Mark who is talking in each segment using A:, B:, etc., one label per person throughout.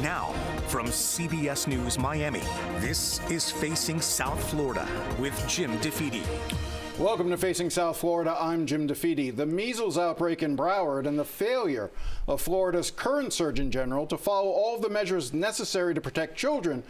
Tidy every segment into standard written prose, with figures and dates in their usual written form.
A: Now, from CBS News Miami, this is Facing South Florida with Jim DeFede.
B: Welcome to Facing South Florida. I'm Jim DeFede. The measles outbreak in Broward and the failure of Florida's current Surgeon General to follow all of the measures necessary to protect children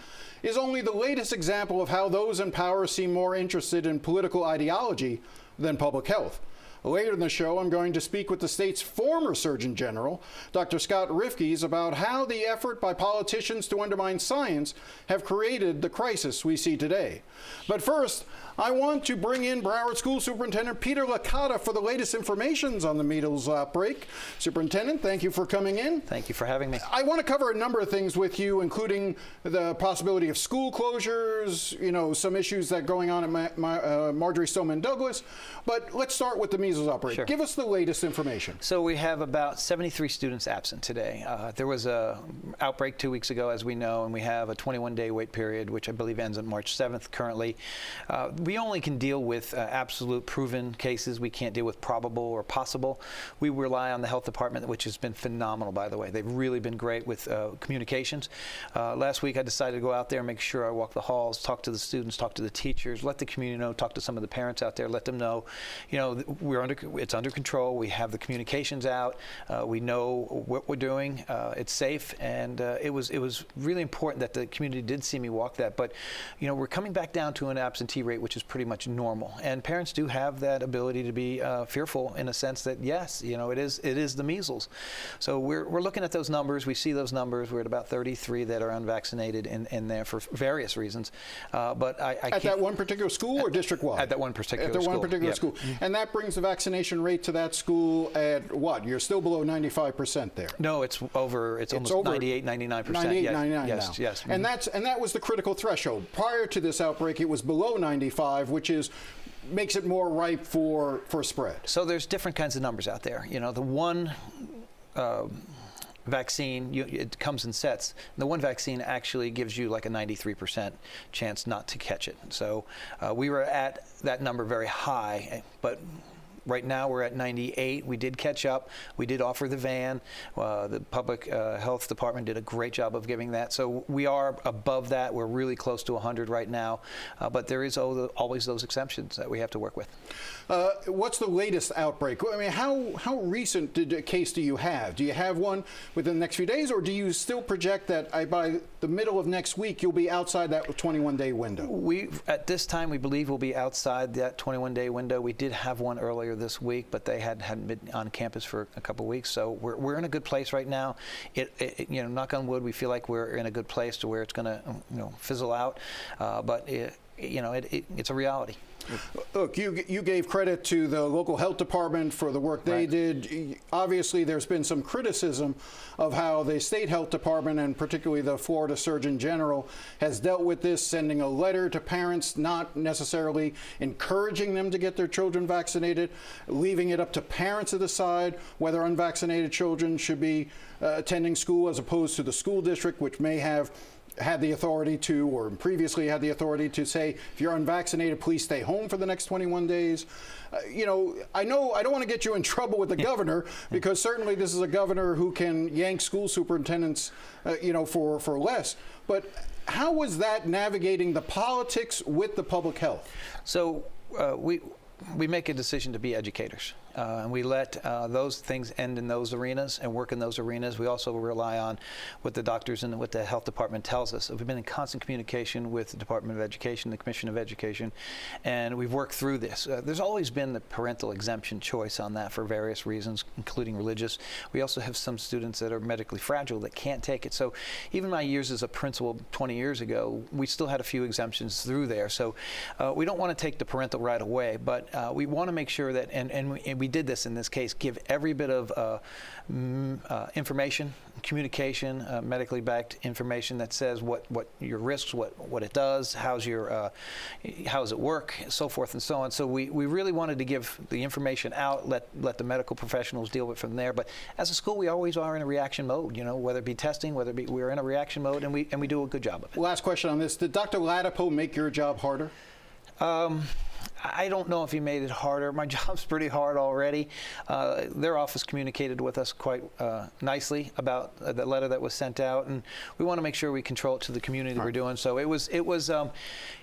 B: is only the latest example of how those in power seem more interested in political ideology than public health. Later in the show, I'm going to speak with the state's former Surgeon General, Dr. Scott Rivkees, about how the effort by politicians to undermine science have created the crisis we see today. But first, I want to bring in Broward School Superintendent Peter Licata for the latest information on the measles outbreak. Superintendent, thank you for coming in.
C: Thank you for having me.
B: I want to cover a number of things with you, including the possibility of school closures, some issues that are going on at Marjorie Stoneman Douglas. But let's start with the measles outbreak.
C: Sure.
B: Give us the latest information.
C: So we have about 73 students absent today. There was a outbreak 2 weeks ago, as we know, and we have a 21-day wait period, which I believe ends on March 7th currently. We only can deal with absolute proven cases. We can't deal with probable or possible. We rely on the health department, which has been phenomenal, by the way. They've really been great with communications. Last week, I decided to go out there and make sure I walk the halls, talk to the students, talk to the teachers, let the community know, talk to some of the parents out there, let them know, it's under control. We have the communications out. We know what we're doing. It's safe, and it was really important that the community did see me walk that. But we're coming back down to an absentee rate which is pretty much normal, and parents do have that ability to be fearful in a sense that yes, it is the measles. So we're looking at those numbers. We see those numbers. We're at about 33 that are unvaccinated in there for various reasons. But I
B: at that one particular school or district-wide?
C: At that one particular school.
B: At that one particular school. And that brings the vaccination rate to that school at what? You're still below 95% there.
C: No, it's almost over 98, 99%.
B: 98, 99
C: yes,
B: now.
C: yes.
B: And that was the critical threshold. Prior to this outbreak, it was below 95, which makes it more ripe for spread.
C: So there's different kinds of numbers out there. The one vaccine, it comes in sets. The one vaccine actually gives you like a 93% chance not to catch it. So we were at that number very high, but right now we're at 98. We did catch up. We did offer the van. The public health department did a great job of giving that. So we are above that. We're really close to 100 right now. But there is always those exceptions that we have to work with.
B: What's the latest outbreak? I mean, how recent a case do you have? Do you have one within the next few days, or do you still project that by the middle of next week you'll be outside that 21-day window?
C: At this time, we believe we'll be outside that 21-day window. We did have one earlier this week, but they hadn't been on campus for a couple of weeks. So we're in a good place right now. Knock on wood, we feel like we're in a good place to where it's going to fizzle out. But it's a reality.
B: Look, you gave credit to the local health department for the work they did. Obviously, there's been some criticism of how the state health department, and particularly the Florida Surgeon General, has dealt with this, sending a letter to parents, not necessarily encouraging them to get their children vaccinated, leaving it up to parents to decide whether unvaccinated children should be attending school as opposed to the school district, which may have had the authority to, or previously had the authority to say, if you're unvaccinated, please stay home for the next 21 days. I know I don't want to get you in trouble with the governor, because certainly this is a governor who can yank school superintendents, for less. But how was that navigating the politics with the public health?
C: So we make a decision to be educators. And we let those things end in those arenas and work in those arenas. We also rely on what the doctors and what the health department tells us. So we've been in constant communication with the Department of Education, the Commission of Education, and we've worked through this. There's always been the parental exemption choice on that for various reasons, including religious. We also have some students that are medically fragile that can't take it. So even my years as a principal 20 years ago, we still had a few exemptions through there. So we don't want to take the parental right away, but we want to make sure that, and we did this in this case, give every bit of information, communication, medically backed information that says what your risks, what it does, how does it work, so forth and so on. So we really wanted to give the information out, let the medical professionals deal with it from there. But as a school, we always are in a reaction mode. Whether it be testing, whether it be, we're in a reaction mode, and we do a good job of it.
B: Last question on this: did Dr. Ladapo make your job harder?
C: I don't know if he made it harder. My job's pretty hard already. Their office communicated with us quite nicely about the letter that was sent out, and we want to make sure we control it to the community we're doing. So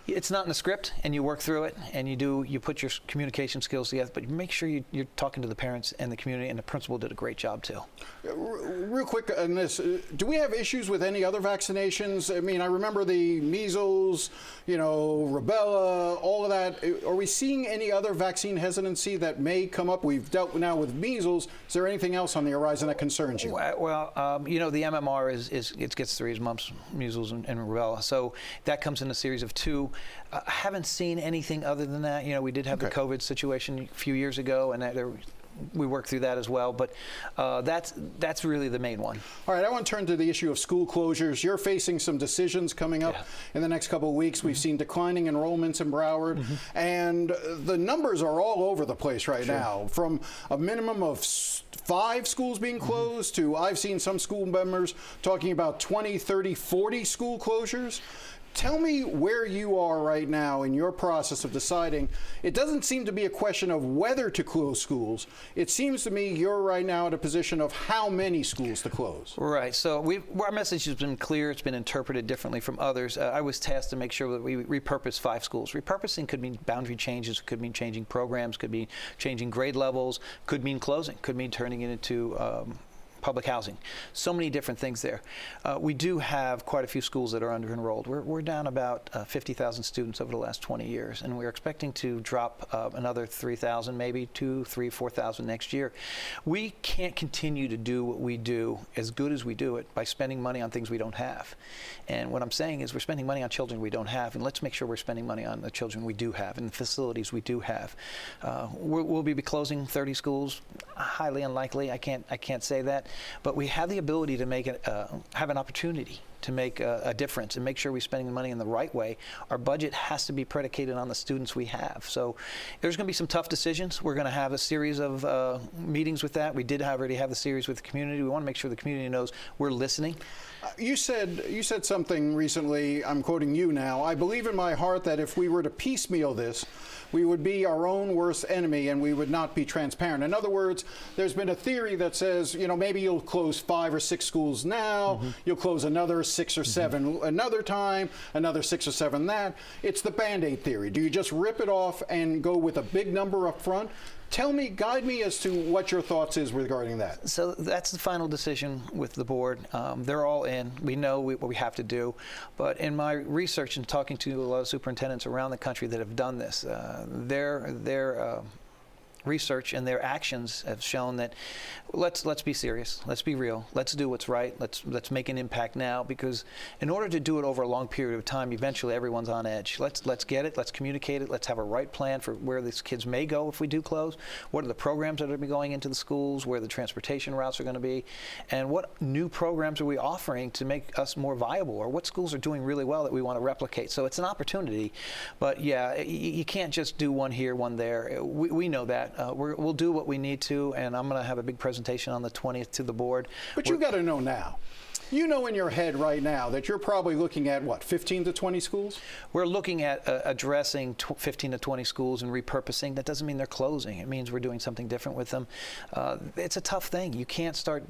C: it's not in the script, and you work through it, and you put your communication skills together, but you make sure you're talking to the parents and the community, and the principal did a great job too.
B: Real quick on this, do we have issues with any other vaccinations? I mean, I remember the measles, rubella, all of that. Are we seeing any other vaccine hesitancy that may come up? We've dealt now with measles. Is there anything else on the horizon that concerns you?
C: Well, the MMR it gets 3 mumps, measles, and rubella. So that comes in a series of 2. I haven't seen anything other than that. We did have the COVID situation a few years ago, and we worked through that as well, but that's really the main one. All
B: right, I want to turn to the issue of school closures. You're facing some decisions coming up in the next couple of weeks. We've seen declining enrollments in Broward, and the numbers are all over the place right now, from a minimum of 5 schools being closed to I've seen some school members talking about 20, 30, 40 school closures. Tell me where you are right now in your process of deciding. It doesn't seem to be a question of whether to close schools. It seems to me you're right now at a position of how many schools to close.
C: Right. So our message has been clear. It's been interpreted differently from others. I was tasked to make sure that we repurpose 5 schools. Repurposing could mean boundary changes, could mean changing programs, could mean changing grade levels, could mean closing, could mean turning it into public housing. So many different things there. We do have quite a few schools that are under-enrolled. We're down about 50,000 students over the last 20 years, and we're expecting to drop another 3,000, maybe 2,000, 3,000, 4,000 next year. We can't continue to do what we do as good as we do it by spending money on things we don't have. And what I'm saying is we're spending money on children we don't have, and let's make sure we're spending money on the children we do have and the facilities we do have. We'll be closing 30 schools. Highly unlikely. I can't say that. But we have the ability to have an opportunity to make a difference and make sure we're spending the money in the right way. Our budget has to be predicated on the students we have. So there's going to be some tough decisions. We're going to have a series of meetings with that. We did already have the series with the community. We want to make sure the community knows we're listening.
B: You said something recently, I'm quoting you now, I believe in my heart that if we were to piecemeal this, we would be our own worst enemy and we would not be transparent. In other words, there's been a theory that says, maybe you'll close 5 or 6 schools now, you'll close another 6 or 7 another time, another 6 or 7 that. It's the Band-Aid theory. Do you just rip it off and go with a big number up front? Guide me as to what your thoughts is regarding that.
C: So that's the final decision with the board. They're all in. We know what we have to do. But in my research and talking to a lot of superintendents around the country that have done this, their research and their actions have shown that let's be serious, let's be real, let's do what's right, let's make an impact now, because in order to do it over a long period of time, eventually everyone's on edge. Let's get it, let's communicate it, let's have a right plan for where these kids may go if we do close, what are the programs that are going to be going into the schools, where the transportation routes are going to be, and what new programs are we offering to make us more viable, or what schools are doing really well that we want to replicate. So it's an opportunity, but yeah, you can't just do one here, one there. We know that. We'll do what we need to, and I'm going to have a big presentation on the 20th to the board.
B: But you got to know now. You know in your head right now that you're probably looking at, what, 15 to 20 schools?
C: We're looking at addressing 15 to 20 schools and repurposing. That doesn't mean they're closing. It means we're doing something different with them. It's a tough thing. You can't start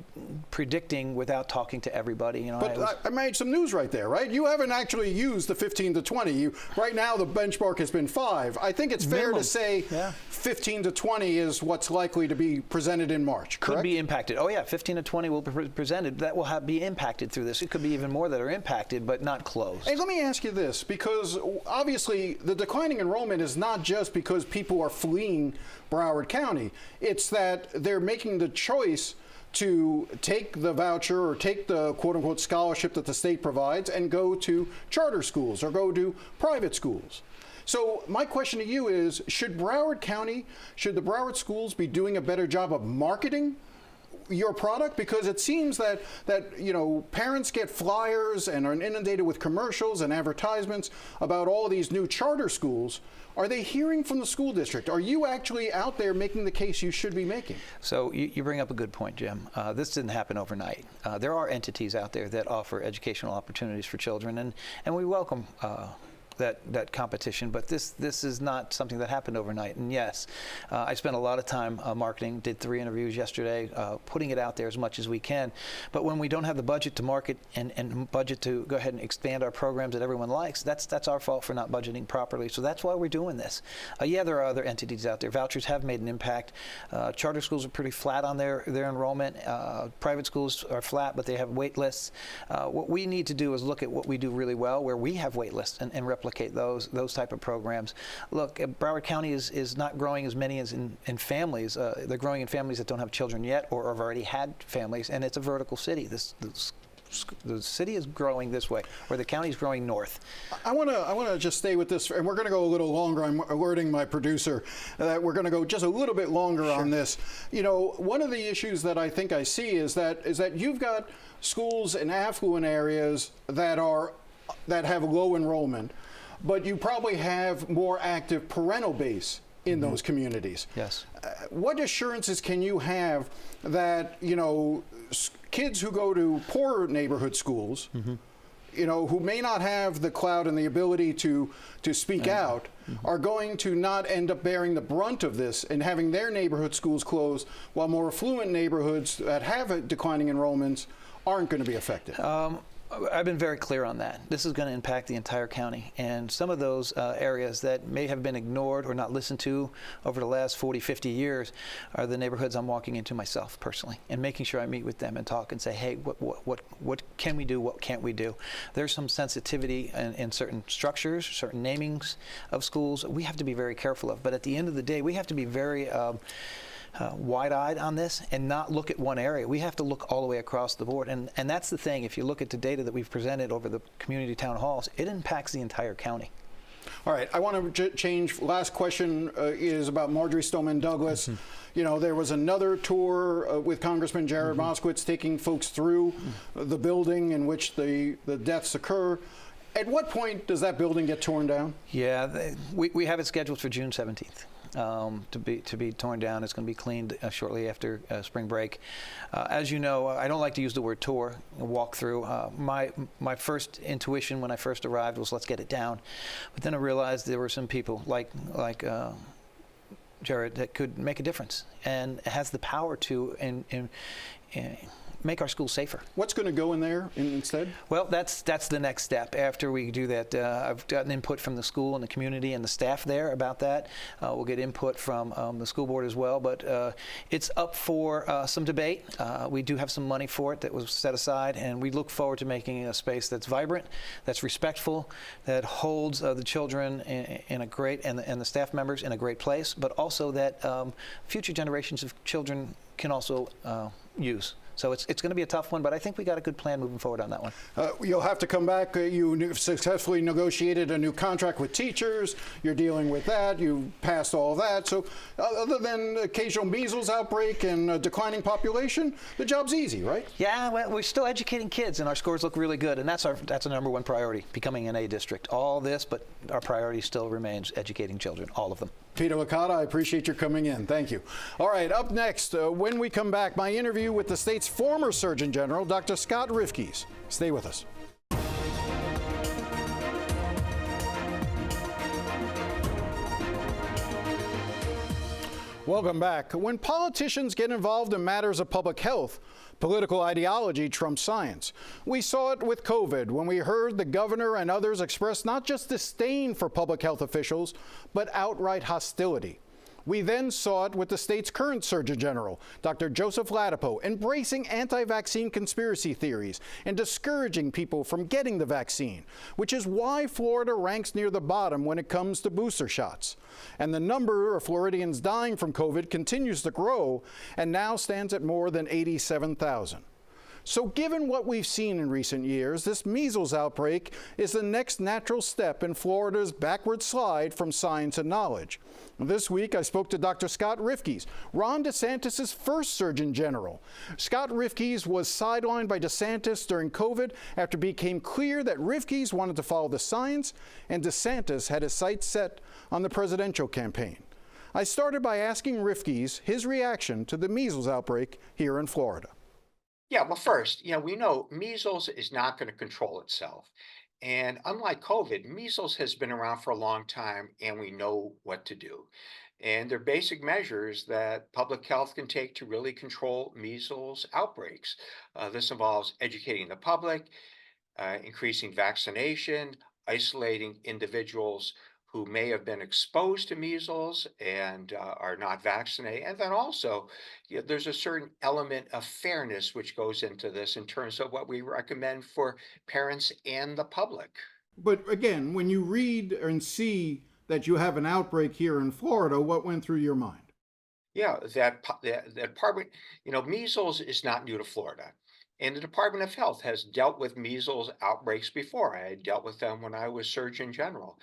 C: predicting without talking to everybody.
B: But I made some news right there, right? You haven't actually used the 15 to 20. Right now the benchmark has been 5. I think it's fair to say 15 to 20 is what's likely to be presented in March, correct?
C: Could be impacted. Oh yeah, 15 to 20 will be presented. That will be impacted through this. It could be even more that are impacted, but not closed.
B: Hey, let me ask you this, because obviously the declining enrollment is not just because people are fleeing Broward County. It's that they're making the choice to take the voucher or take the quote-unquote scholarship that the state provides and go to charter schools or go to private schools. So my question to you is, should the Broward schools be doing a better job of marketing your product? Because it seems that parents get flyers and are inundated with commercials and advertisements about all of these new charter schools. Are they hearing from the school district? Are you actually out there making the case you should be making?
C: So you bring up a good point, Jim. This didn't happen overnight. There are entities out there that offer educational opportunities for children, and we welcome that competition. But this is not something that happened overnight. And yes, I spent a lot of time marketing, did 3 interviews yesterday, putting it out there as much as we can. But when we don't have the budget to market and budget to go ahead and expand our programs that everyone likes, that's our fault for not budgeting properly. So that's why we're doing this. Yeah, there are other entities out there. Vouchers have made an impact. Charter schools are pretty flat on their enrollment. Private schools are flat, but they have wait lists. What we need to do is look at what we do really well, where we have wait lists, and replicate those type of programs. Look, Broward County is not growing as many as in families. They're growing in families that don't have children yet or have already had families, and it's a vertical city. The city is growing this way, or the county is growing north.
B: I want to just stay with this, and we're going to go a little longer. I'm alerting my producer that we're going to go just a little bit longer on this. You know, one of the issues that I think I see is that you've got schools in affluent areas that have low enrollment, but you probably have more active parental base in those communities.
C: Yes.
B: What assurances can you have that, you know, kids who go to poorer neighborhood schools, you know, who may not have the clout and the ability to speak out, are going to not end up bearing the brunt of this and having their neighborhood schools closed, while more affluent neighborhoods that have declining enrollments aren't going to be affected?
C: I've been very clear on that. This is going to impact the entire county, and some of those areas that may have been ignored or not listened to over the last 40, 50 years are the neighborhoods I'm walking into myself personally, and making sure I meet with them and talk and say, hey, what can we do? What can't we do? There's some sensitivity in certain structures, certain namings of schools we have to be very careful of. But at the end of the day, we have to be very wide-eyed on this and not look at one area. We have to look all the way across the board. And that's the thing. If you look at the data that we've presented over the community town halls, it impacts the entire county.
B: All right, I want to change. Last question is about Marjorie Stoneman Douglas. You know, there was another tour with Congressman Jared Moskowitz taking folks through the building in which the deaths occur. At what point does that building get torn down?
C: Yeah, we have it scheduled for June 17th. To be torn down. It's going to be cleaned shortly after spring break. As you know, I don't like to use the word tour, walk through. My first intuition when I first arrived was let's get it down, but then I realized there were some people like Jared that could make a difference and has the power to make our schools safer.
B: What's going to go in there instead?
C: Well, that's the next step. After we do that, I've gotten input from the school and the community and the staff there about that. We'll get input from the school board as well, but it's up for some debate. We do have some money for it that was set aside, and we look forward to making a space that's vibrant, that's respectful, that holds the children in a great, and the staff members in a great place, but also that future generations of children can also use. So it's going to be a tough one, but I think we got a good plan moving forward on that one.
B: You'll have to come back. You successfully negotiated a new contract with teachers. You're dealing with that. You passed all that. So other than occasional measles outbreak and a declining population, the job's easy, right?
C: Yeah, well, we're still educating kids, and our scores look really good, and that's our number one priority, becoming an A district. All this, but our priority still remains educating children, all of them.
B: Peter Licata, I appreciate your coming in. Thank you. All right, up next, when we come back, my interview with the state's former Surgeon General, Dr. Scott Rivkees. Stay with us. Welcome back. When politicians get involved in matters of public health, political ideology trumps science. We saw it with COVID when we heard the governor and others express not just disdain for public health officials, but outright hostility. We then saw it with the state's current Surgeon General, Dr. Joseph Ladapo, embracing anti-vaccine conspiracy theories and discouraging people from getting the vaccine, which is why Florida ranks near the bottom when it comes to booster shots. And the number of Floridians dying from COVID continues to grow and now stands at more than 87,000. So given what we've seen in recent years, this measles outbreak is the next natural step in Florida's backward slide from science and knowledge. This week, I spoke to Dr. Scott Rivkees, Ron DeSantis' first Surgeon General. Scott Rivkees was sidelined by DeSantis during COVID after it became clear that Rivkees wanted to follow the science and DeSantis had his sights set on the presidential campaign. I started by asking Rivkees his reaction to the measles outbreak here in Florida.
D: Yeah, well, first, we know measles is not going to control itself. And unlike COVID, measles has been around for a long time and we know what to do. And they're basic measures that public health can take to really control measles outbreaks. This involves educating the public, increasing vaccination, isolating individuals who may have been exposed to measles and are not vaccinated. And then also, there's a certain element of fairness which goes into this in terms of what we recommend for parents and the public.
B: But again, when you read and see that you have an outbreak here in Florida, what went through your mind?
D: Yeah, that department, measles is not new to Florida. And the Department of Health has dealt with measles outbreaks before. I had dealt with them when I was Surgeon General.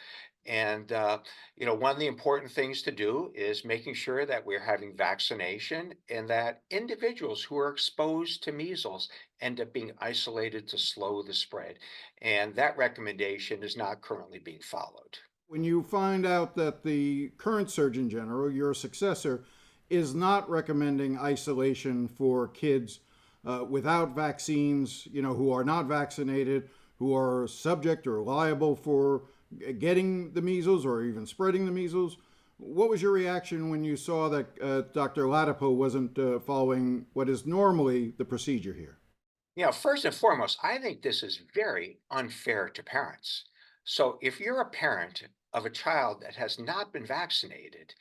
D: And, one of the important things to do is making sure that we're having vaccination and that individuals who are exposed to measles end up being isolated to slow the spread. And that recommendation is not currently being followed.
B: When you find out that the current Surgeon General, your successor, is not recommending isolation for kids without vaccines, who are not vaccinated, who are subject or liable for getting the measles or even spreading the measles. What was your reaction when you saw that Dr. Ladapo wasn't following what is normally the procedure here?
D: First and foremost, I think this is very unfair to parents. So if you're a parent of a child that has not been vaccinated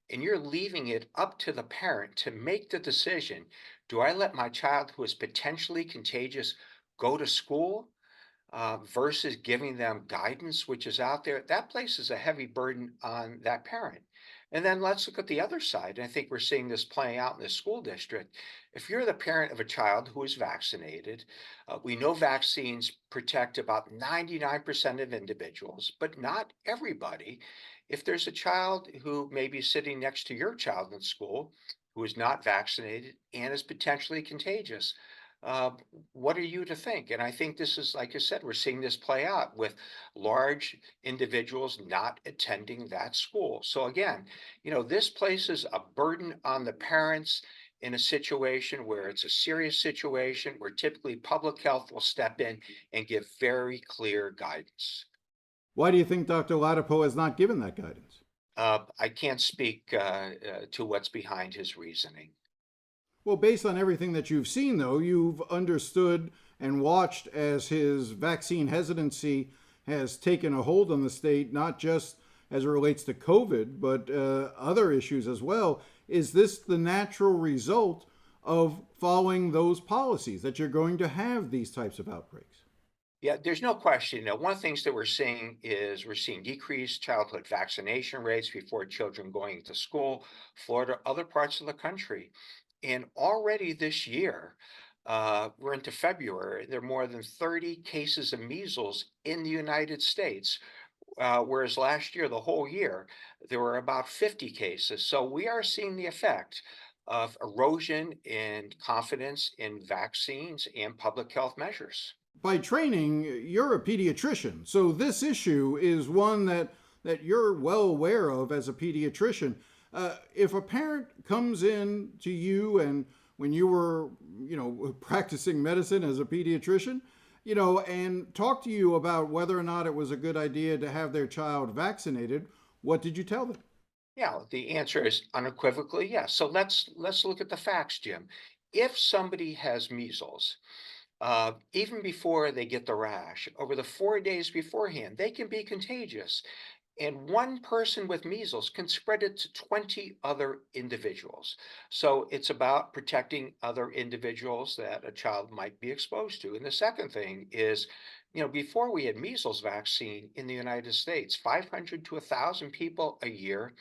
D: and you're leaving it up to the parent to make the decision, do I let my child who is potentially contagious go to school versus giving them guidance, which is out there, that places a heavy burden on that parent. And then let's look at the other side. And I think we're seeing this playing out in the school district. If you're the parent of a child who is vaccinated, we know vaccines protect about 99% of individuals, but not everybody. If there's a child who may be sitting next to your child in school who is not vaccinated and is potentially contagious, uh, what are you to think? And I think this is, like I said, we're seeing this play out with large individuals not attending that school. So again, this places a burden on the parents in a situation where it's a serious situation where typically public health will step in and give very clear guidance.
B: Why do you think Dr. Ladapo has not given that guidance?
D: I can't speak to what's behind his reasoning.
B: Well, based on everything that you've seen, though, you've understood and watched as his vaccine hesitancy has taken a hold on the state, not just as it relates to COVID, but other issues as well. Is this the natural result of following those policies that you're going to have these types of outbreaks?
D: Yeah, there's no question. One of the things that we're seeing is we're seeing decreased childhood vaccination rates before children going to school, Florida, other parts of the country. And already this year, we're into February, there are more than 30 cases of measles in the United States, whereas last year, the whole year, there were about 50 cases. So we are seeing the effect of erosion in confidence in vaccines and public health measures.
B: By training, you're a pediatrician, so this issue is one that you're well aware of as a pediatrician. If a parent comes in to you and when you were, practicing medicine as a pediatrician, and talk to you about whether or not it was a good idea to have their child vaccinated, what did you tell them?
D: Yeah, the answer is unequivocally yes. So let's look at the facts, Jim. If somebody has measles, even before they get the rash, over the 4 days beforehand, they can be contagious. And one person with measles can spread it to 20 other individuals. So it's about protecting other individuals that a child might be exposed to. And the second thing is, before we had measles vaccine in the United States, 500 to 1,000 people a year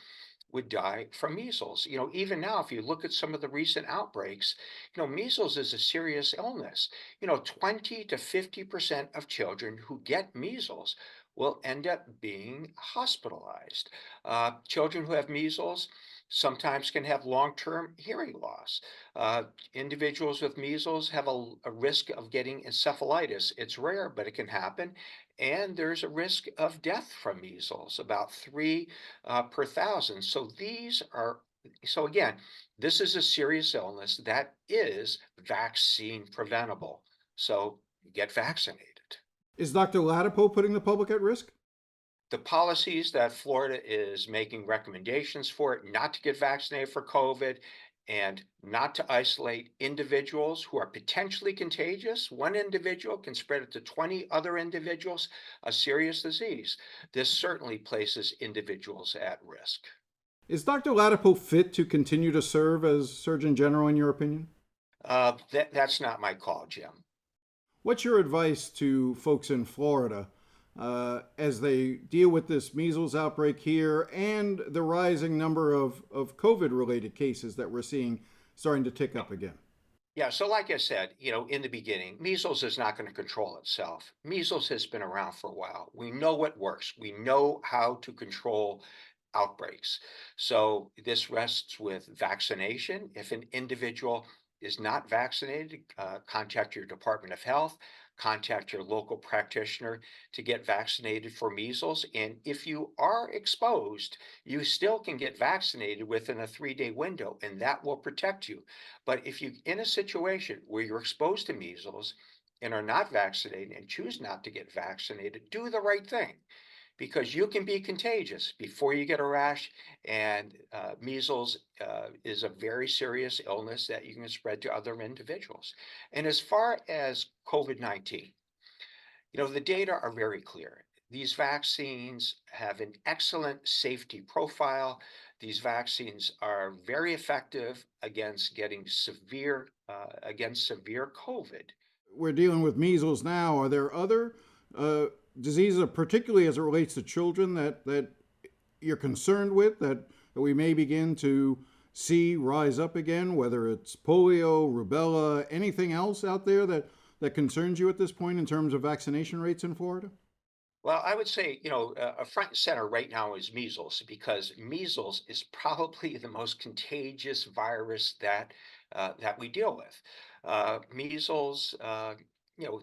D: would die from measles. Even now, if you look at some of the recent outbreaks, measles is a serious illness. 20 to 50% of children who get measles will end up being hospitalized. Children who have measles sometimes can have long-term hearing loss. Individuals with measles have a risk of getting encephalitis. It's rare, but it can happen. And there's a risk of death from measles, about three per thousand. So again, this is a serious illness that is vaccine preventable. So get vaccinated.
B: Is Dr. Ladapo putting the public at risk?
D: The policies that Florida is making recommendations for it not to get vaccinated for COVID and not to isolate individuals who are potentially contagious. One individual can spread it to 20 other individuals, a serious disease. This certainly places individuals at risk.
B: Is Dr. Ladapo fit to continue to serve as Surgeon General, in your opinion?
D: That's not my call, Jim.
B: What's your advice to folks in Florida as they deal with this measles outbreak here and the rising number of COVID-related cases that we're seeing starting to tick up again?
D: Yeah, so like I said, in the beginning, measles is not going to control itself. Measles has been around for a while. We know what works. We know how to control outbreaks. So this rests with vaccination. If an individual is not vaccinated, contact your Department of Health, contact your local practitioner to get vaccinated for measles. And if you are exposed, you still can get vaccinated within a 3-day window, and that will protect you. But if you're in a situation where you're exposed to measles and are not vaccinated and choose not to get vaccinated, do the right thing, because you can be contagious before you get a rash, and measles is a very serious illness that you can spread to other individuals. And as far as COVID-19, the data are very clear. These vaccines have an excellent safety profile. These vaccines are very effective against getting severe COVID.
B: We're dealing with measles now. Are there other diseases, particularly as it relates to children, that you're concerned with, that we may begin to see rise up again, whether it's polio, rubella, anything else out there that concerns you at this point in terms of vaccination rates in Florida?
D: Well, I would say, a front and center right now is measles, because measles is probably the most contagious virus that we deal with. Measles,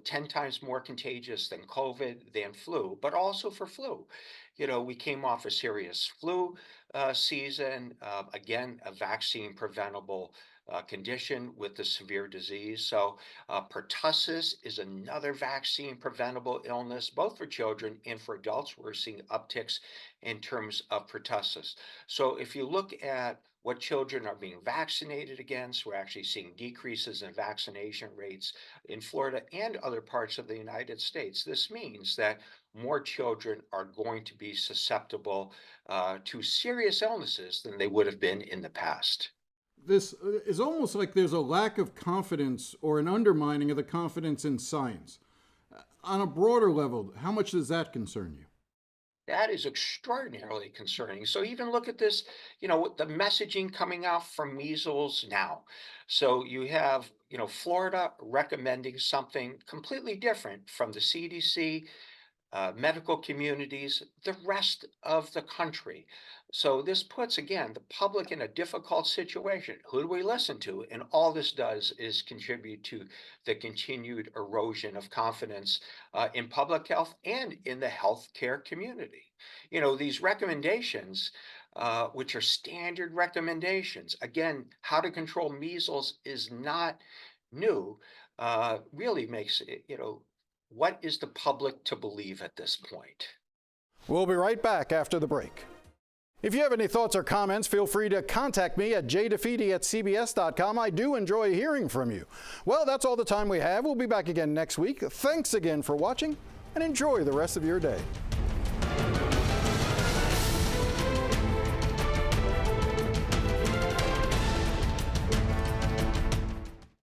D: 10 times more contagious than COVID, than flu, but also for flu. We came off a serious flu season, again, a vaccine preventable condition with the severe disease. So pertussis is another vaccine preventable illness, both for children and for adults. We're seeing upticks in terms of pertussis. So if you look at what children are being vaccinated against, we're actually seeing decreases in vaccination rates in Florida and other parts of the United States. This means that more children are going to be susceptible to serious illnesses than they would have been in the past.
B: This is almost like there's a lack of confidence or an undermining of the confidence in science. On a broader level, how much does that concern you?
D: That is extraordinarily concerning. So even look at this, the messaging coming out from measles now. So you have, Florida recommending something completely different from the CDC, medical communities, the rest of the country. So this puts, again, the public in a difficult situation. Who do we listen to? And all this does is contribute to the continued erosion of confidence in public health and in the healthcare community. These recommendations, which are standard recommendations, again, how to control measles is not new, really makes it, what is the public to believe at this point?
B: We'll be right back after the break. If you have any thoughts or comments, feel free to contact me at jdefede@cbs.com. I do enjoy hearing from you. Well, that's all the time we have. We'll be back again next week. Thanks again for watching, and enjoy the rest of your day.